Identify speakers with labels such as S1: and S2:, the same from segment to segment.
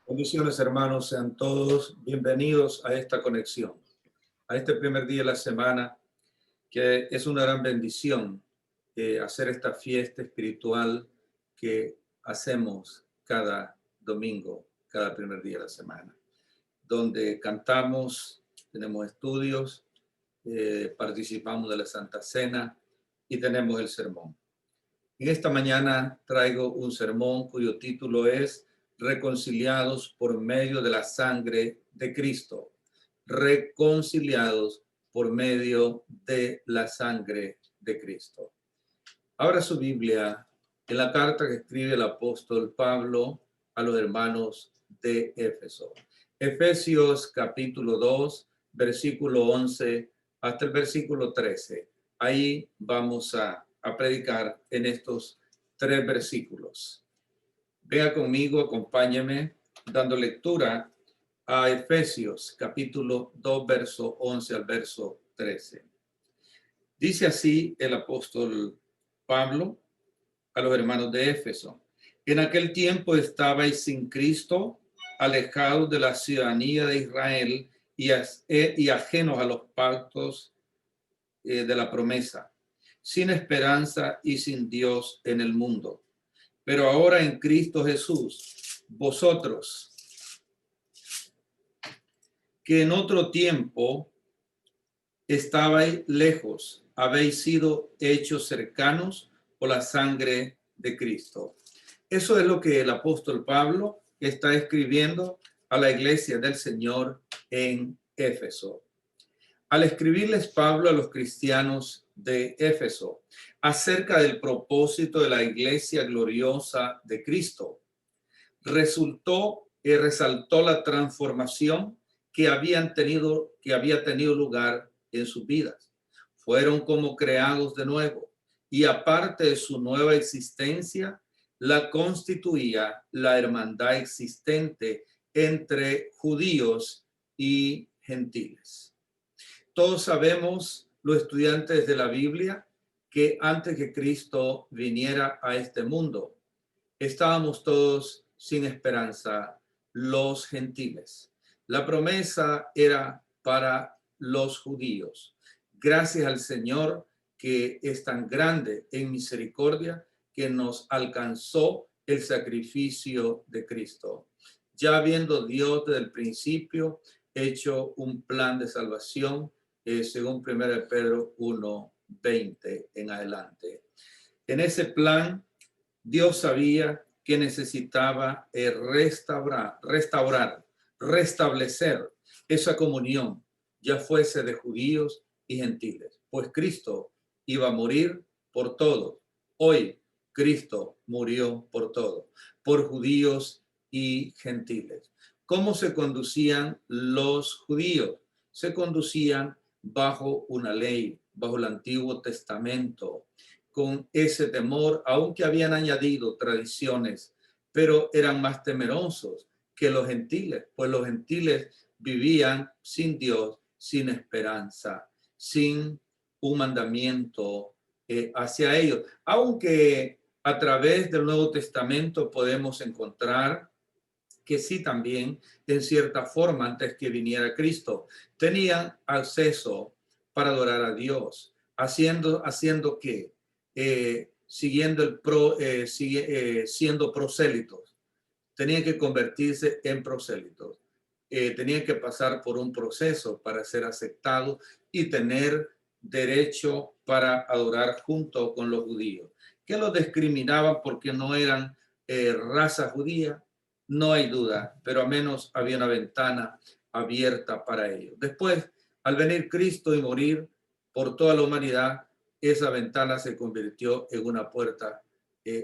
S1: Bendiciones, hermanos, sean todos bienvenidos a esta conexión, a este primer día de la semana, que es una gran bendición hacer esta fiesta espiritual que hacemos cada domingo, cada primer día de la semana, donde cantamos, tenemos estudios, participamos de la Santa Cena y tenemos el sermón. En esta mañana traigo un sermón cuyo título es Reconciliados por medio de la sangre de Cristo. Reconciliados por medio de la sangre de Cristo. Abra su Biblia en la carta que escribe el apóstol Pablo a los hermanos de Éfeso. Efesios capítulo 2, versículo 11 hasta el versículo 13. Ahí vamos a predicar en estos 3 versículos. Venga conmigo, acompáñeme dando lectura a Efesios capítulo 2, verso 11 al verso 13. Dice así el apóstol Pablo a los hermanos de Éfeso: en aquel tiempo estabais sin Cristo, alejados de la ciudadanía de Israel y ajenos a los pactos de la promesa, sin esperanza y sin Dios en el mundo. Pero ahora en Cristo Jesús, vosotros, que en otro tiempo estabais lejos, habéis sido hechos cercanos por la sangre de Cristo. Eso es lo que el apóstol Pablo está escribiendo a la iglesia del Señor en Éfeso. Al escribirles Pablo a los cristianos de Éfeso acerca del propósito de la iglesia gloriosa de Cristo, resaltó la transformación que había tenido lugar en sus vidas. Fueron como creados de nuevo, y aparte de su nueva existencia, la constituía la hermandad existente entre judíos y gentiles. Todos sabemos, los estudiantes de la Biblia, que antes que Cristo viniera a este mundo, estábamos todos sin esperanza, los gentiles. La promesa era para los judíos. Gracias al Señor, que es tan grande en misericordia, que nos alcanzó el sacrificio de Cristo. Ya habiendo Dios desde el principio hecho un plan de salvación, según 1 Pedro 1:20 en adelante. En ese plan, Dios sabía que necesitaba restablecer esa comunión, ya fuese de judíos y gentiles, pues Cristo iba a morir por todos. Hoy Cristo murió por todos, por judíos y gentiles. ¿Cómo se conducían los judíos? Se conducían bajo una ley, bajo el Antiguo Testamento, con ese temor, aunque habían añadido tradiciones, pero eran más temerosos que los gentiles, pues los gentiles vivían sin Dios, sin esperanza, sin un mandamiento hacia ellos. Aunque a través del Nuevo Testamento podemos encontrar que sí también, en cierta forma, antes que viniera Cristo, tenían acceso para adorar a Dios, haciendo que siendo prosélitos, tenían que convertirse en prosélitos, tenían que pasar por un proceso para ser aceptados y tener derecho para adorar junto con los judíos, que los discriminaban porque no eran raza judía. No hay duda, pero al menos había una ventana abierta para ellos. Después, al venir Cristo y morir por toda la humanidad, esa ventana se convirtió en una puerta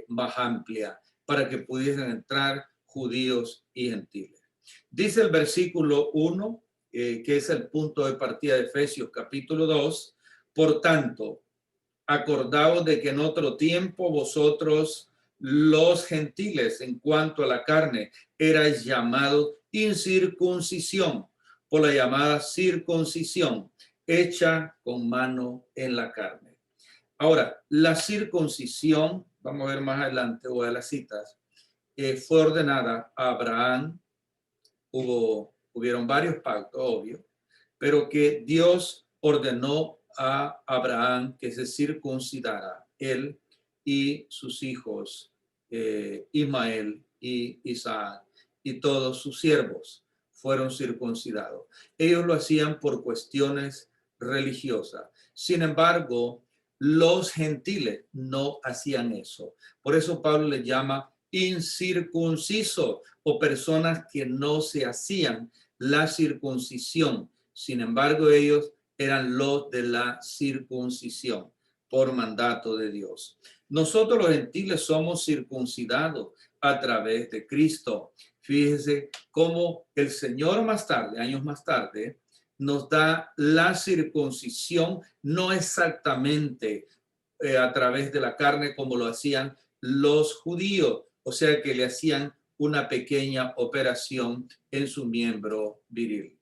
S1: más amplia para que pudiesen entrar judíos y gentiles. Dice el versículo 1, que es el punto de partida de Efesios capítulo 2, por tanto, acordaos de que en otro tiempo vosotros, los gentiles, en cuanto a la carne, erais llamados incircuncisión por la llamada circuncisión hecha con mano en la carne. Ahora, la circuncisión, vamos a ver más adelante o de las citas, fue ordenada a Abraham hubieron varios pactos, obvio, pero que Dios ordenó a Abraham que se circuncidara, él y sus hijos, Ismael y Isaac, y todos sus siervos fueron circuncidados. Ellos lo hacían por cuestiones religiosas. Sin embargo, los gentiles no hacían eso. Por eso Pablo les llama incircuncisos o personas que no se hacían la circuncisión. Sin embargo, ellos eran los de la circuncisión por mandato de Dios. Nosotros los gentiles somos circuncidados a través de Cristo. Fíjese cómo el Señor más tarde, años más tarde, nos da la circuncisión, no exactamente a través de la carne como lo hacían los judíos, o sea que le hacían una pequeña operación en su miembro viril.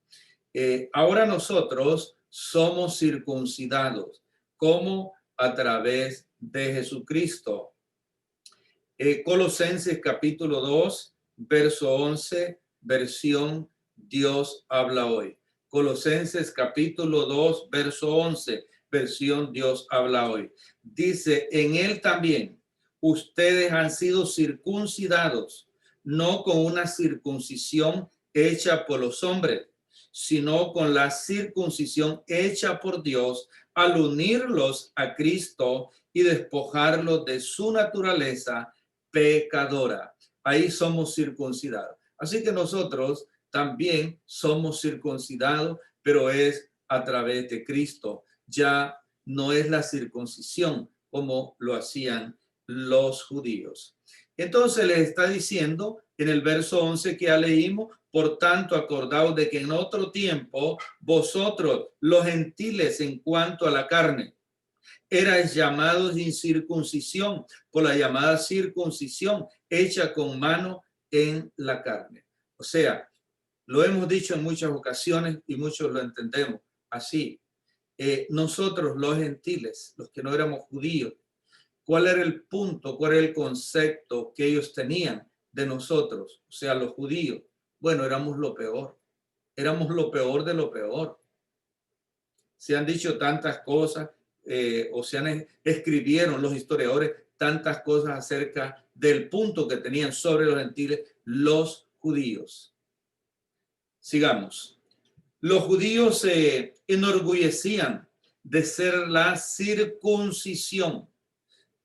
S1: Ahora nosotros somos circuncidados, como a través de Jesucristo. Colosenses capítulo 2, verso 11, versión Dios habla hoy. Colosenses capítulo 2, verso 11, versión Dios habla hoy. Dice, en él también ustedes han sido circuncidados, no con una circuncisión hecha por los hombres, sino con la circuncisión hecha por Dios al unirlos a Cristo y despojarlos de su naturaleza pecadora. Ahí somos circuncidados. Así que nosotros también somos circuncidados, pero es a través de Cristo. Ya no es la circuncisión como lo hacían los judíos. Entonces les está diciendo en el verso 11 que ya leímos, por tanto, acordaos de que en otro tiempo vosotros, los gentiles en cuanto a la carne, erais llamados incircuncisión por la llamada circuncisión hecha con mano en la carne. O sea, lo hemos dicho en muchas ocasiones y muchos lo entendemos así. Nosotros los gentiles, los que no éramos judíos, ¿cuál era el punto, cuál era el concepto que ellos tenían de nosotros? O sea, los judíos. Bueno, éramos lo peor de lo peor. Se han dicho tantas cosas, o se han escribieron los historiadores tantas cosas acerca del punto que tenían sobre los gentiles los judíos. Sigamos. Los judíos se enorgullecían de ser la circuncisión.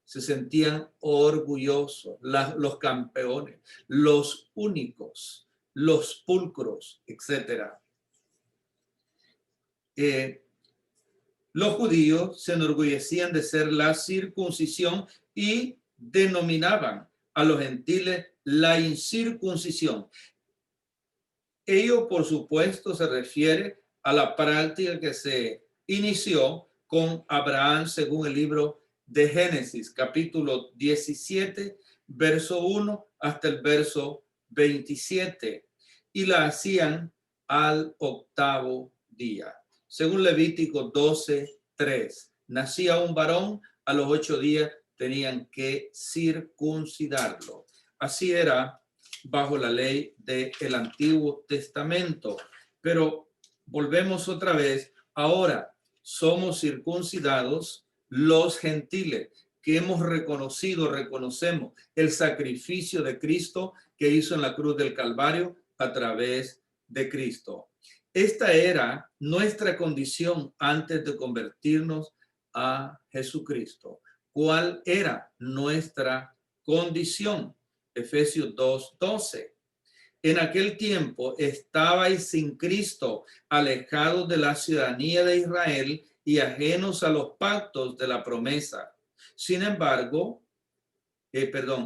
S1: Se sentían orgullosos, los campeones, los únicos, los pulcros, etc. Los judíos se enorgullecían de ser la circuncisión y denominaban a los gentiles la incircuncisión. Ello, por supuesto, se refiere a la práctica que se inició con Abraham según el libro de Génesis, capítulo 17, verso 1 hasta el verso 27, y la hacían al octavo día. Según Levítico 12, 3, nacía un varón, a los 8 días tenían que circuncidarlo. Así era bajo la ley del Antiguo Testamento. Pero volvemos otra vez. Ahora somos circuncidados los gentiles que hemos reconocemos el sacrificio de Cristo que hizo en la cruz del Calvario a través de Cristo. Esta era nuestra condición antes de convertirnos a Jesucristo. ¿Cuál era nuestra condición? Efesios 2:12. En aquel tiempo estabais sin Cristo, alejados de la ciudadanía de Israel y ajenos a los pactos de la promesa. Sin embargo,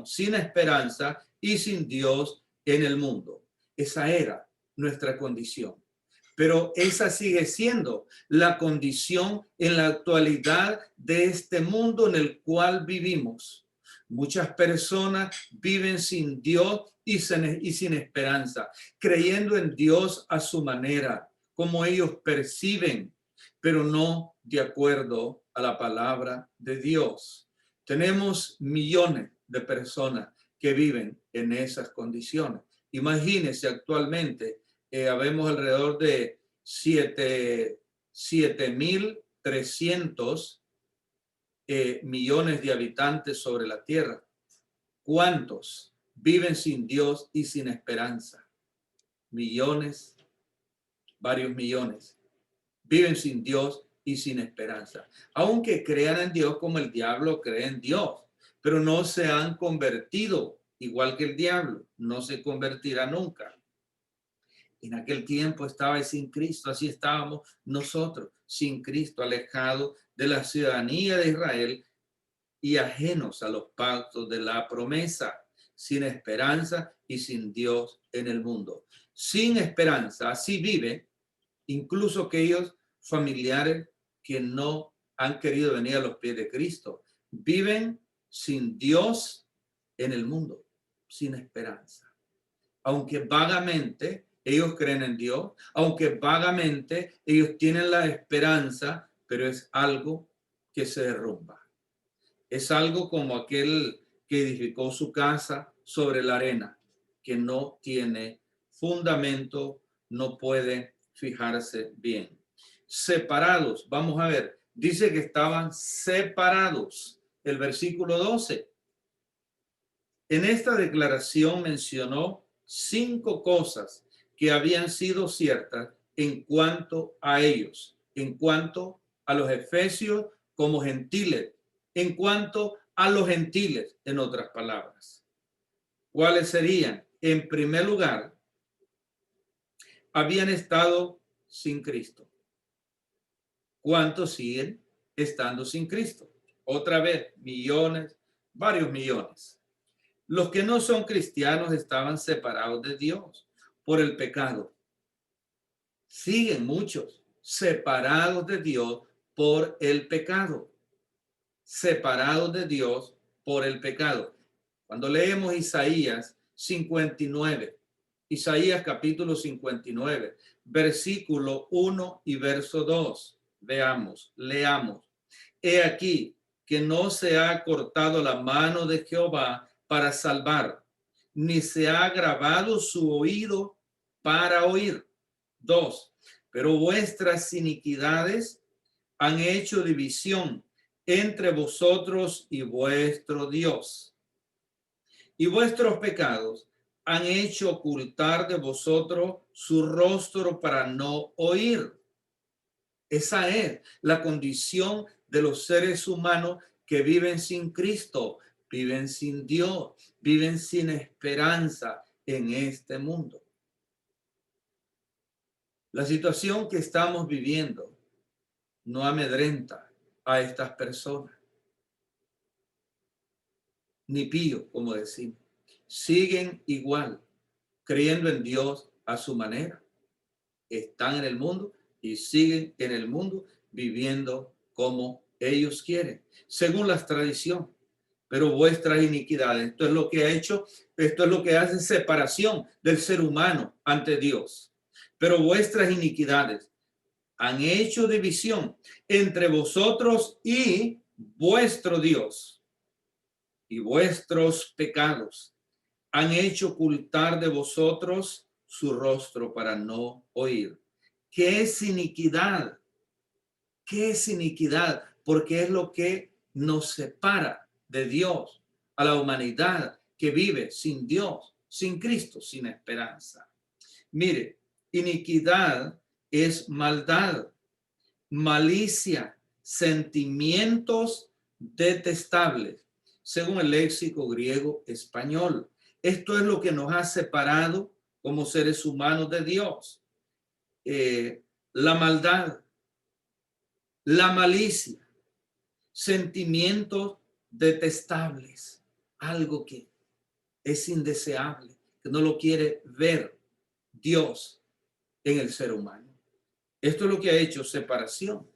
S1: sin esperanza y sin Dios en el mundo. Esa era nuestra condición. Pero esa sigue siendo la condición en la actualidad de este mundo en el cual vivimos. Muchas personas viven sin Dios y sin esperanza, creyendo en Dios a su manera, como ellos perciben, pero no de acuerdo a la palabra de Dios. Tenemos millones de personas que viven en esas condiciones. Imagínense actualmente habemos alrededor de 7.300 millones de habitantes sobre la tierra. ¿Cuántos viven sin Dios y sin esperanza? Millones, varios millones. Viven sin Dios y sin esperanza. Aunque crean en Dios como el diablo cree en Dios, pero no se han convertido igual que el diablo. No se convertirá nunca. En aquel tiempo estaba sin Cristo, así estábamos nosotros, sin Cristo, alejados de la ciudadanía de Israel y ajenos a los pactos de la promesa, sin esperanza y sin Dios en el mundo. Sin esperanza, así vive incluso aquellos familiares que no han querido venir a los pies de Cristo. Viven sin Dios en el mundo, sin esperanza. Aunque vagamente ellos creen en Dios, aunque vagamente ellos tienen la esperanza, pero es algo que se derrumba. Es algo como aquel que edificó su casa sobre la arena, que no tiene fundamento, no puede fijarse bien. Separados, vamos a ver, dice que estaban separados. El versículo 12. En esta declaración mencionó 5 cosas que habían sido ciertas en cuanto a ellos, en cuanto a los efesios como gentiles, en cuanto a los gentiles, en otras palabras. ¿Cuáles serían? En primer lugar, habían estado sin Cristo. ¿Cuántos siguen estando sin Cristo? Otra vez, millones, varios millones. Los que no son cristianos estaban separados de Dios por el pecado. Siguen muchos separados de Dios por el pecado. Separados de Dios por el pecado. Cuando leemos Isaías 59, Isaías capítulo 59, versículo 1 y verso 2, veamos, leamos. He aquí que no se ha cortado la mano de Jehová para salvar, ni se ha agravado su oído para oír. 2. Pero vuestras iniquidades han hecho división entre vosotros y vuestro Dios. Y vuestros pecados han hecho ocultar de vosotros su rostro para no oír. Esa es la condición de los seres humanos que viven sin Cristo, viven sin Dios, viven sin esperanza en este mundo. La situación que estamos viviendo no amedrenta a estas personas, ni pío, como decimos. Siguen igual, creyendo en Dios a su manera. Están en el mundo y siguen en el mundo viviendo como ellos quieren, según las tradiciones. Pero vuestras iniquidades, esto es lo que ha hecho, esto es lo que hace separación del ser humano ante Dios. Pero vuestras iniquidades han hecho división entre vosotros y vuestro Dios, y vuestros pecados han hecho ocultar de vosotros su rostro para no oír. ¿Qué es iniquidad? ¿Qué es iniquidad? Porque es lo que nos separa de Dios, a la humanidad que vive sin Dios, sin Cristo, sin esperanza. Mire, iniquidad es maldad, malicia, sentimientos detestables, según el léxico griego español. Esto es lo que nos ha separado como seres humanos de Dios. La maldad, la malicia, sentimientos detestables, algo que es indeseable, que no lo quiere ver Dios en el ser humano. Esto es lo que ha hecho separación.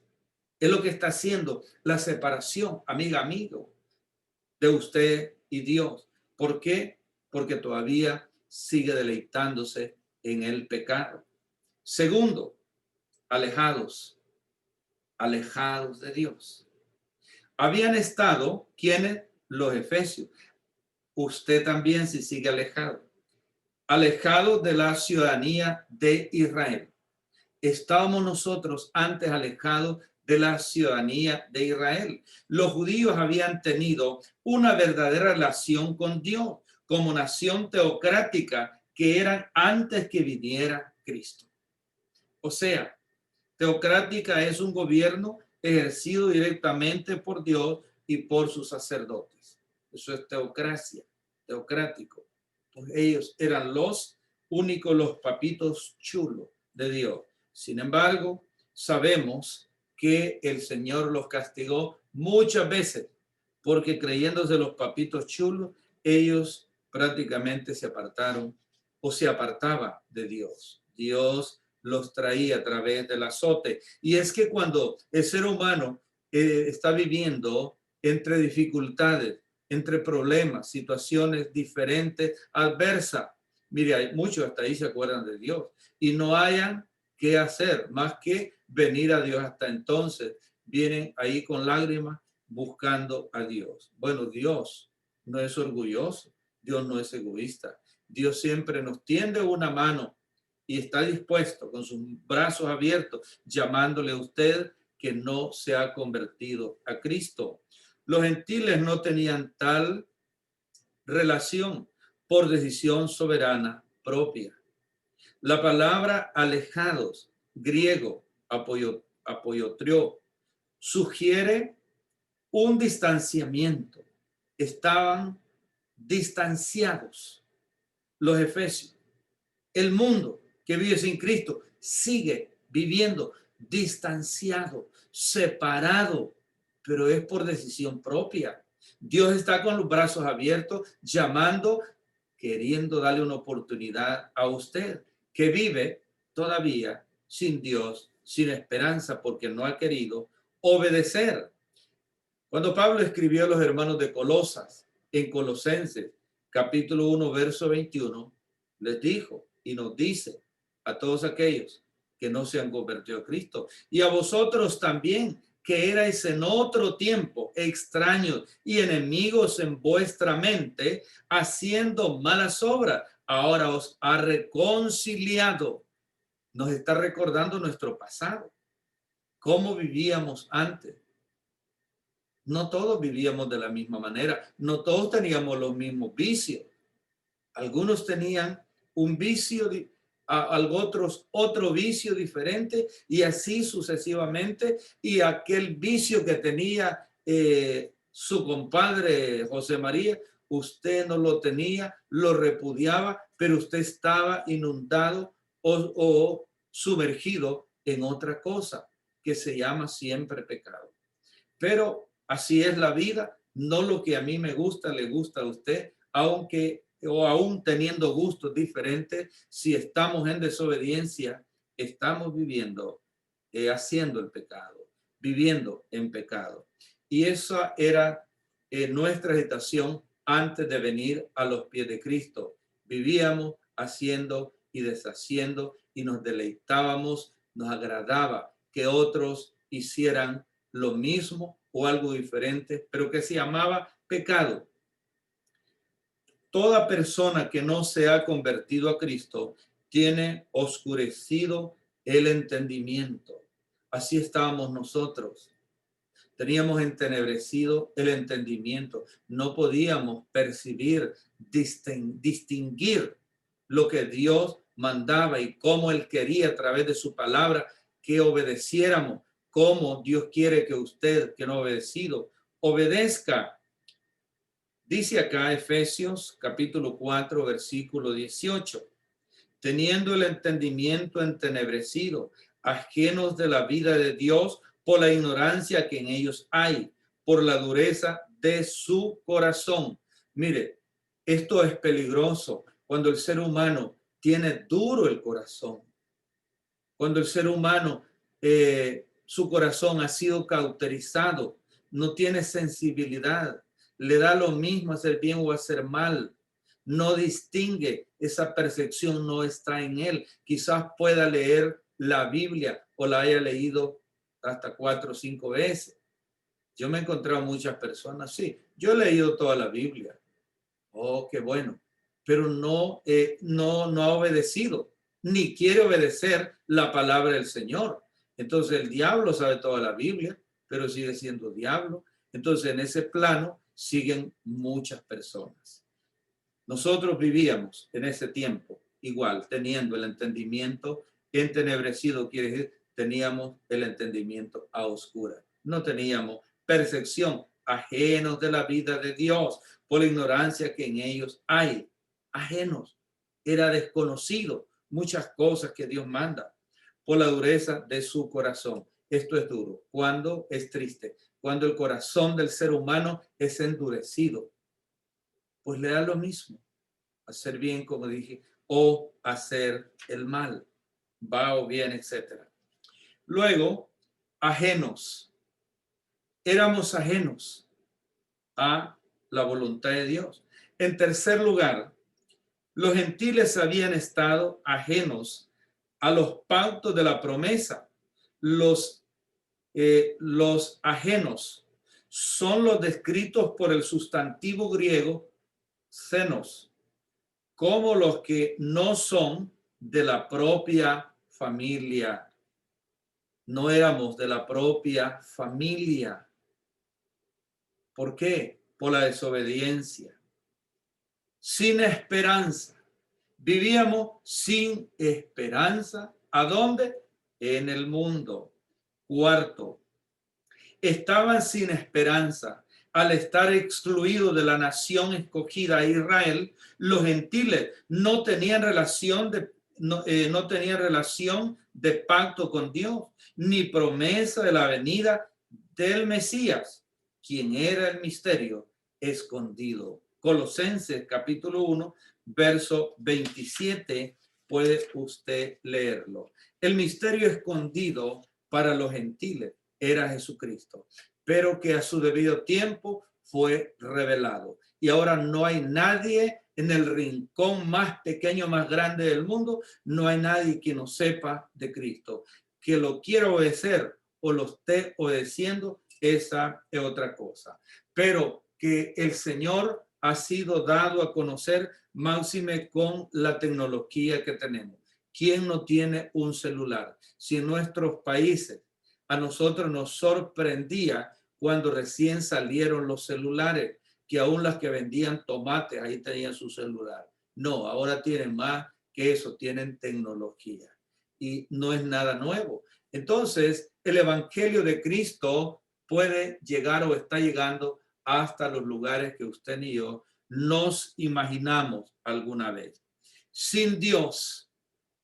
S1: Es lo que está haciendo la separación, amiga, amigo, de usted y Dios. ¿Por qué? Porque todavía sigue deleitándose en el pecado. Segundo, alejados de Dios. Habían estado, ¿quiénes? Los efesios. Usted también si sigue alejado. alejados de la ciudadanía de Israel. Estábamos nosotros antes alejados de la ciudadanía de Israel. Los judíos habían tenido una verdadera relación con Dios como nación teocrática que eran antes que viniera Cristo. O sea, teocrática es un gobierno ejercido directamente por Dios y por sus sacerdotes. Eso es teocracia, teocrático. Pues ellos eran los únicos, los papitos chulos de Dios. Sin embargo, sabemos que el Señor los castigó muchas veces porque creyéndose los papitos chulos, ellos prácticamente se apartaron o se apartaba de Dios. Dios los traía a través del azote. Y es que cuando el ser humano está viviendo entre dificultades, entre problemas, situaciones diferentes, adversas, mire, hay muchos hasta ahí se acuerdan de Dios y no hayan qué hacer más que venir a Dios. Hasta entonces vienen ahí con lágrimas buscando a Dios. Bueno, Dios no es orgulloso, Dios no es egoísta. Dios siempre nos tiende una mano y está dispuesto con sus brazos abiertos, llamándole a usted que no se ha convertido a Cristo. Los gentiles no tenían tal relación por decisión soberana propia. La palabra alejados, griego, apoyotrio, sugiere un distanciamiento. Estaban distanciados los efesios. El mundo que vive sin Cristo sigue viviendo distanciado, separado, pero es por decisión propia. Dios está con los brazos abiertos, llamando, queriendo darle una oportunidad a usted que vive todavía sin Dios, sin esperanza, porque no ha querido obedecer. Cuando Pablo escribió a los hermanos de Colosas, en Colosenses, capítulo 1, verso 21, les dijo y nos dice a todos aquellos que no se han convertido a Cristo, y a vosotros también, que erais en otro tiempo extraños y enemigos en vuestra mente, haciendo malas obras, ahora os ha reconciliado. Nos está recordando nuestro pasado, cómo vivíamos antes. No todos vivíamos de la misma manera, no todos teníamos los mismos vicios. Algunos tenían un vicio, otros otro vicio diferente y así sucesivamente. Y aquel vicio que tenía su compadre José María, usted no lo tenía, lo repudiaba, pero usted estaba inundado o sumergido en otra cosa que se llama siempre pecado. Pero así es la vida, no lo que a mí me gusta, le gusta a usted, aunque o aún teniendo gustos diferentes, si estamos en desobediencia, estamos viviendo, haciendo el pecado, viviendo en pecado. Y esa era nuestra agitación antes de venir a los pies de Cristo. Vivíamos haciendo y deshaciendo y nos deleitábamos, nos agradaba que otros hicieran lo mismo o algo diferente, pero que se llamaba pecado. Toda persona que no se ha convertido a Cristo tiene oscurecido el entendimiento. Así estábamos nosotros. Teníamos entenebrecido el entendimiento. No podíamos percibir, distinguir lo que Dios mandaba y cómo Él quería a través de su palabra que obedeciéramos, cómo Dios quiere que usted, que no ha obedecido, obedezca. Dice acá Efesios capítulo 4, versículo 18, teniendo el entendimiento entenebrecido, ajenos de la vida de Dios por la ignorancia que en ellos hay, por la dureza de su corazón. Mire, esto es peligroso cuando el ser humano tiene duro el corazón, cuando el ser humano, su corazón ha sido cauterizado, no tiene sensibilidad, le da lo mismo hacer bien o hacer mal, no distingue, esa percepción no está en él. Quizás pueda leer la Biblia o la haya leído hasta 4 o 5 veces. Yo me he encontrado muchas personas, sí, yo he leído toda la Biblia. Oh, qué bueno. pero no ha obedecido, ni quiere obedecer la palabra del Señor. Entonces el diablo sabe toda la Biblia, pero sigue siendo diablo. Entonces en ese plano siguen muchas personas. Nosotros vivíamos en ese tiempo igual, teniendo el entendimiento entenebrecido, quiere decir, teníamos el entendimiento a oscuras. No teníamos percepción, ajenos de la vida de Dios, por la ignorancia que en ellos hay. Ajenos. Era desconocido muchas cosas que Dios manda por la dureza de su corazón. Esto es duro. Cuando es triste, cuando el corazón del ser humano es endurecido, pues le da lo mismo hacer bien, como dije, o hacer el mal, va o bien, etc. Luego, ajenos. Éramos ajenos a la voluntad de Dios. En tercer lugar, los gentiles habían estado ajenos a los pactos de la promesa. Los ajenos son los descritos por el sustantivo griego xenos, como los que no son de la propia familia. No éramos de la propia familia. ¿Por qué? Por la desobediencia. Sin esperanza. Vivíamos sin esperanza. ¿A dónde? En el mundo. Cuarto, estaban sin esperanza. Al estar excluidos de la nación escogida Israel, los gentiles no tenían relación de pacto con Dios, ni promesa de la venida del Mesías, quien era el misterio escondido. Colosenses capítulo 1, verso 27, puede usted leerlo. El misterio escondido para los gentiles era Jesucristo, pero que a su debido tiempo fue revelado. Y ahora no hay nadie en el rincón más pequeño, más grande del mundo, no hay nadie que no sepa de Cristo. Que lo quiera obedecer o lo esté obedeciendo, esa es otra cosa. Pero que el Señor ha sido dado a conocer, máxime con la tecnología que tenemos. ¿Quién no tiene un celular? Si en nuestros países a nosotros nos sorprendía cuando recién salieron los celulares, que aún las que vendían tomates ahí tenían su celular. No, ahora tienen más que eso, tienen tecnología y no es nada nuevo. Entonces, el evangelio de Cristo puede llegar o está llegando hasta los lugares que usted ni yo nos imaginamos alguna vez. Sin Dios,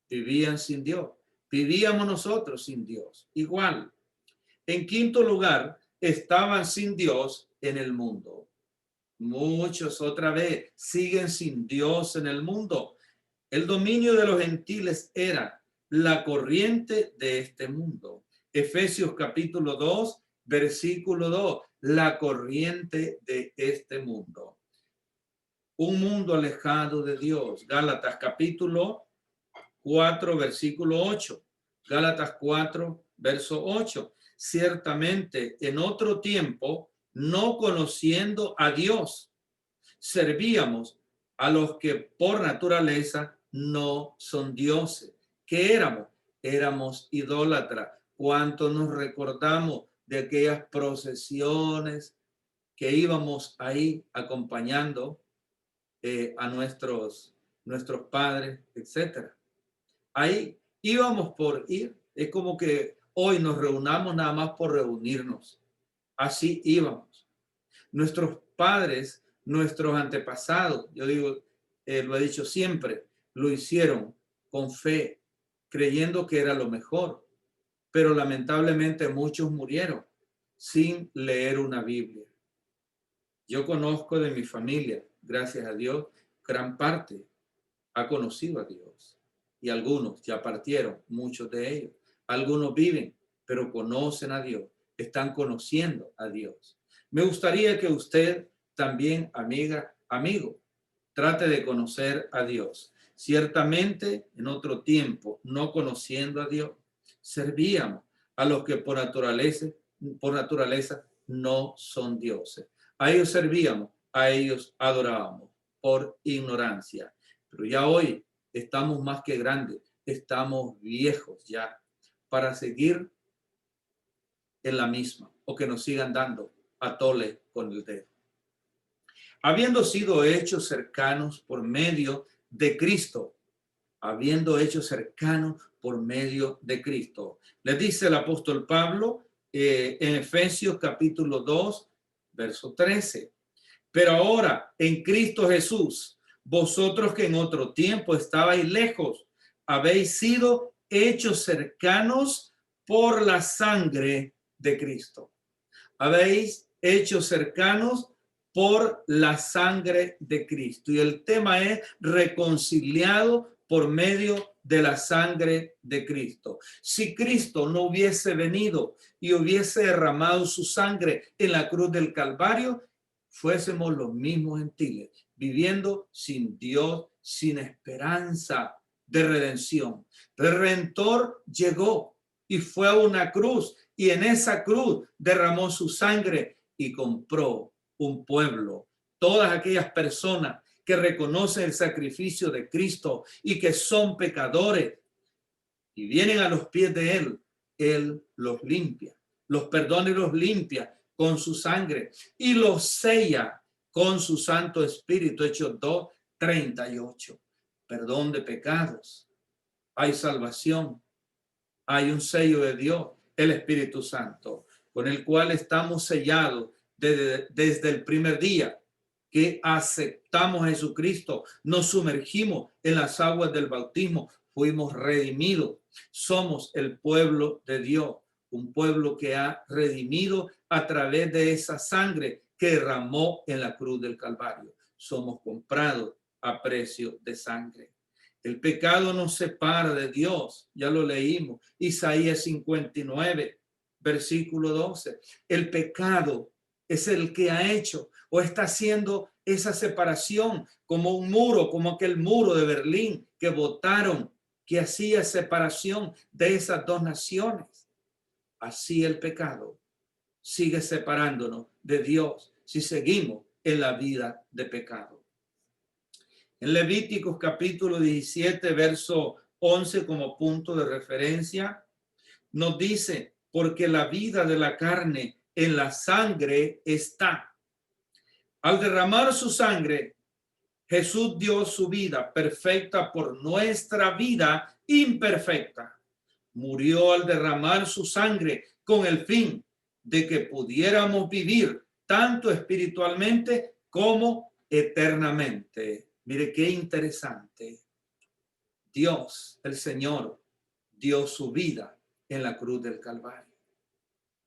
S1: vivían sin Dios. Vivíamos nosotros sin Dios, igual. En quinto lugar, estaban sin Dios en el mundo. Muchos otra vez siguen sin Dios en el mundo. El dominio de los gentiles era la corriente de este mundo. Efesios capítulo 2, versículo 2, la corriente de este mundo. Un mundo alejado de Dios. Gálatas capítulo 4, versículo 8. Gálatas 4, verso 8. Ciertamente en otro tiempo, no conociendo a Dios, servíamos a los que por naturaleza no son dioses. ¿Qué éramos? Éramos idólatras. ¿Cuánto nos recordamos de aquellas procesiones que íbamos ahí acompañando a nuestros padres, etcétera? Ahí íbamos por ir. Es como que hoy nos reunamos nada más por reunirnos. Así íbamos. Nuestros padres, nuestros antepasados, yo digo, lo he dicho siempre, lo hicieron con fe, creyendo que era lo mejor. Pero lamentablemente muchos murieron sin leer una Biblia. Yo conozco de mi familia, gracias a Dios, gran parte ha conocido a Dios. Y algunos ya partieron, muchos de ellos. Algunos viven, pero conocen a Dios, están conociendo a Dios. Me gustaría que usted también, amiga, amigo, trate de conocer a Dios. Ciertamente, en otro tiempo, no conociendo a Dios, servíamos a los que por naturaleza no son dioses. A ellos servíamos, a ellos adorábamos. por ignorancia. Pero ya hoy estamos más que grandes, estamos viejos ya para seguir en la misma o que nos sigan dando a tole con el dedo. Habiendo sido hechos cercanos por medio de Cristo, habiendo hecho cercanos por medio de Cristo. Le dice el apóstol Pablo en Efesios capítulo 2, verso 13. Pero ahora, en Cristo Jesús, vosotros que en otro tiempo estabais lejos, habéis sido hechos cercanos por la sangre de Cristo. Habéis hecho cercanos por la sangre de Cristo. Y el tema es reconciliado por medio de la sangre de Cristo. Si Cristo no hubiese venido y hubiese derramado su sangre en la cruz del Calvario, fuésemos los mismos gentiles, viviendo sin Dios, sin esperanza de redención. Pero el Redentor llegó y fue a una cruz, y en esa cruz derramó su sangre y compró un pueblo. Todas aquellas personas que reconocen el sacrificio de Cristo y que son pecadores y vienen a los pies de Él los limpia, los perdona y los limpia con su sangre y los sella con su Santo Espíritu. Hechos 2:38. Perdón de pecados. Hay salvación. Hay un sello de Dios, el Espíritu Santo, con el cual estamos sellados desde el primer día que aceptamos a Jesucristo, nos sumergimos en las aguas del bautismo, fuimos redimidos. Somos el pueblo de Dios, un pueblo que ha redimido a través de esa sangre que derramó en la cruz del Calvario. Somos comprados a precio de sangre. El pecado nos separa de Dios, ya lo leímos, Isaías 59, versículo 12. El pecado es el que ha hecho o está haciendo esa separación como un muro, como aquel muro de Berlín que botaron, que hacía separación de esas dos naciones. Así el pecado sigue separándonos de Dios si seguimos en la vida de pecado. En Levíticos capítulo 17, verso 11 como punto de referencia, nos dice, porque la vida de la carne en la sangre está. Al derramar su sangre, Jesús dio su vida perfecta por nuestra vida imperfecta. Murió al derramar su sangre con el fin de que pudiéramos vivir tanto espiritualmente como eternamente. Mire qué interesante. Dios, el Señor, dio su vida en la cruz del Calvario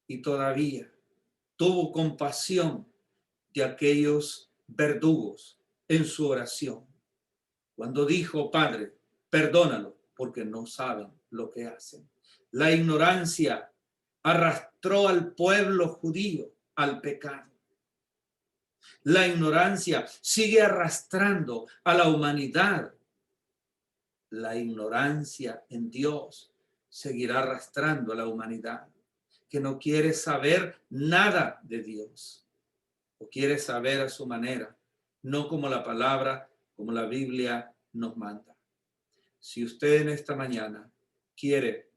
S1: y todavía tuvo compasión de aquellos verdugos en su oración. Cuando dijo, Padre, perdónalo porque no saben lo que hacen. La ignorancia arrastró al pueblo judío al pecado. La ignorancia sigue arrastrando a la humanidad. La ignorancia en Dios seguirá arrastrando a la humanidad que no quiere saber nada de Dios o quiere saber a su manera, no como la palabra, como la Biblia nos manda. Si usted en esta mañana quiere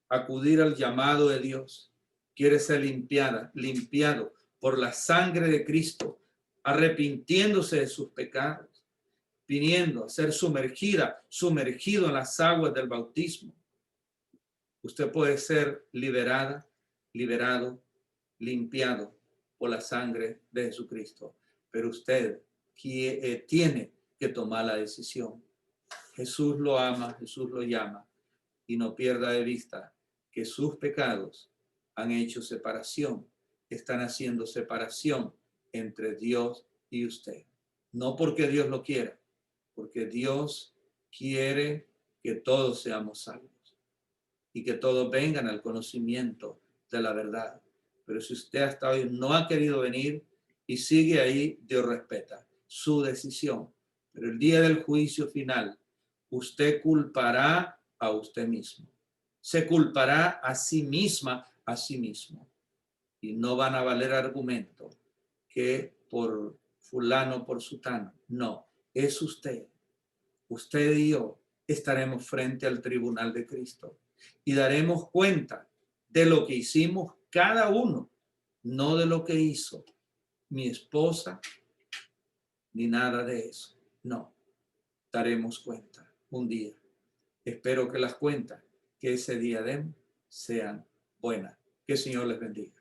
S1: acudir al llamado de Dios, quiere ser limpiado por la sangre de Cristo, arrepintiéndose de sus pecados, viniendo a ser sumergido en las aguas del bautismo, usted puede ser liberado, limpiado por la sangre de Jesucristo. Pero usted tiene que tomar la decisión. Jesús lo ama, Jesús lo llama, y no pierda de vista que sus pecados han hecho separación, están haciendo separación entre Dios y usted. No porque Dios lo quiera, porque Dios quiere que todos seamos salvos y que todos vengan al conocimiento de la verdad. Pero si usted hasta hoy no ha querido venir y sigue ahí, Dios respeta su decisión. Pero el día del juicio final, usted culpará a usted mismo. Se culpará a sí misma, a sí mismo. Y no van a valer argumentos que por fulano, por sutano. No, es usted. Usted y yo estaremos frente al tribunal de Cristo y daremos cuenta de lo que hicimos cada uno, no de lo que hizo mi esposa ni nada de eso. No, daremos cuenta un día. Espero que las cuentas que ese día demos sean buenas. Que el Señor les bendiga.